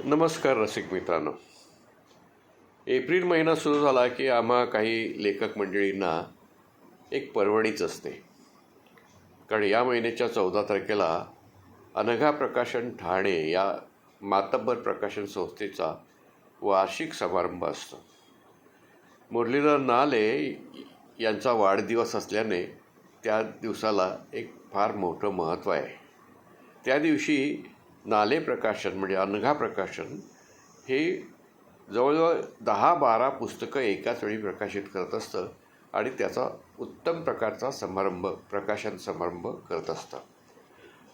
नमस्कार रसिक मित्रांनो. एप्रिल महिना सुरू झाला की आम्हा काही लेखक मंडळींना एक पर्वणीच असते. कारण या महिन्याच्या 14 तारखेला अनघा प्रकाशन ठाणे या मातब्बर प्रकाशन संस्थेचा वार्षिक समारंभ असतो. मुरलीधर नाले यांचा वाढदिवस असल्याने त्या दिवसाला एक फार मोठं महत्त्व आहे. त्या दिवशी नाले प्रकाशन म्हणजे अनघा प्रकाशन हे जवळजवळ 10-12 पुस्तकं एकाच वेळी प्रकाशित करत असतं आणि त्याचा उत्तम प्रकारचा प्रकाशन समारंभ करत असतं.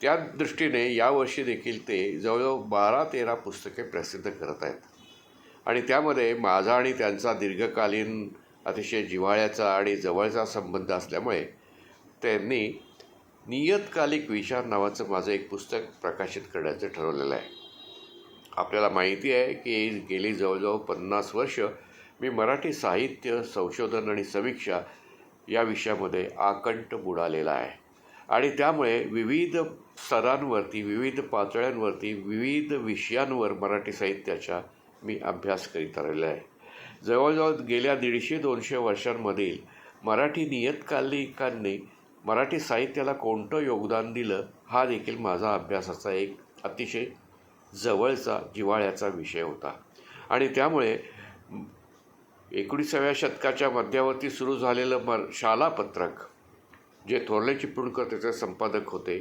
त्या दृष्टीने यावर्षी देखील ते जवळजवळ 12-13 पुस्तके प्रसिद्ध करत आहेत. आणि त्यामध्ये माझा आणि त्यांचा दीर्घकालीन अतिशय जिव्हाळ्याचा आणि जवळचा संबंध असल्यामुळे त्यांनी नियतकालिक विचार नावाचं माझं एक पुस्तक प्रकाशित करण्याचं ठरवलेलं आहे. आपल्याला माहिती आहे की गेली जवळजवळ 50 वर्ष मी मराठी साहित्य संशोधन आणि समीक्षा या विषयामध्ये आकंठ बुडालेला आहे. आणि त्यामुळे विविध स्तरांवरती, विविध पातळ्यांवरती, विविध विषयांवर मराठी साहित्याच्या मी अभ्यास करीत आलेला आहे. जवळजवळ गेल्या 150-200 वर्षांमधील मराठी नियतकालिकांनी मराठी साहित्याला कोणतं योगदान दिलं हा देखील माझा अभ्यासाचा एक अतिशय जवळचा जिव्हाळ्याचा विषय होता. आणि त्यामुळे 19व्या शतकाच्या मध्यावरती सुरू झालेलं शालापत्रक, जे थोरले चिपळूणकर त्याचे संपादक होते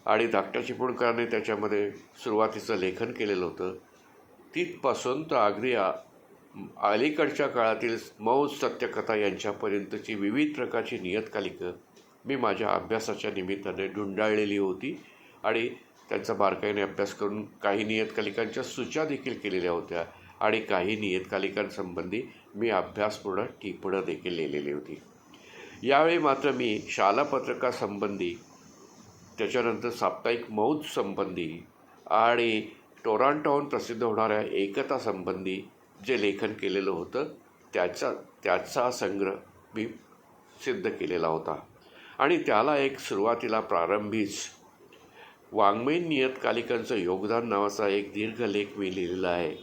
आणि धाकट्या चिपळूणकरांनी त्याच्यामध्ये सुरुवातीचं लेखन केलेलं होतं, तिथपासून तर अगदी अलीकडच्या काळातील मौज सत्यकथा यांच्यापर्यंतची विविध प्रकारची नियतकालिकं मी माझ्या अभ्यासाच्या निमित्ताने ढुंडाळलेली होती. आणि त्यांचा बारकाईने अभ्यास करून काही नियतकालिकांच्या सूच्या देखील केलेल्या होत्या आणि काही नियतकालिकांसंबंधी मी अभ्यासपूर्ण टिपणं देखील लिहिलेली होती. यावेळी मात्र मी शालापत्रकासंबंधी, त्याच्यानंतर साप्ताहिक मौज संबंधी आणि टोरांटोहून प्रसिद्ध होणाऱ्या एकतासंबंधी जे लेखन केलेलं होतं त्याचा संग्रह मी सिद्ध केलेला होता. आणि त्याला एक सुरुवातीला प्रारंभीच वाङ्मयीन नियतकालिकांचं योगदान नावाचा एक दीर्घ लेख मी लिहिलेला आहे,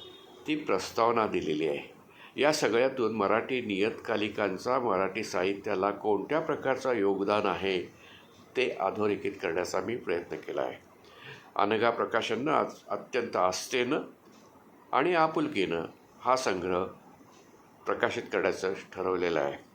ती प्रस्तावना दिलेली आहे. या सगळ्यातून मराठी नियतकालिकांचा मराठी साहित्याला कोणत्या प्रकारचा योगदान आहे ते अधोरेखित करण्याचा मी प्रयत्न केला आहे. अनघा प्रकाशननं अत्यंत आस्थेनं आणि आपुलकीनं हा संग्रह प्रकाशित करण्याचं ठरवलेलं आहे.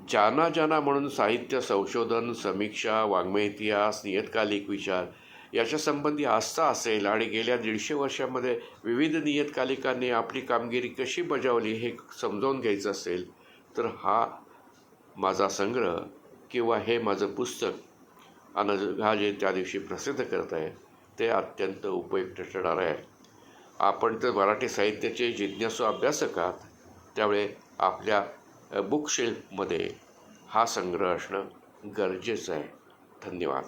जाना जाना म्हणून साहित्य संशोधन, समीक्षा, वाङ्मय इतिहास, नियतकालिक विचार याच्या संबंधी आस्था असेल आणि गेल्या 150 वर्षामध्ये विविध नियतकालिकांनी आपली कामगिरी कशी बजावली हे समजावून घ्यायचं असेल तर हा माझा संग्रह किंवा हे माझं पुस्तक अनघा जे त्या दिवशी प्रसिद्ध करत आहे ते अत्यंत उपयुक्त ठरणार आहे. आपण तर मराठी साहित्याचे जिज्ञासू अभ्यासक आहात, त्यामुळे आपल्या बुकशेल्फमध्ये हा संग्रह असणं गरजेचं आहे. धन्यवाद.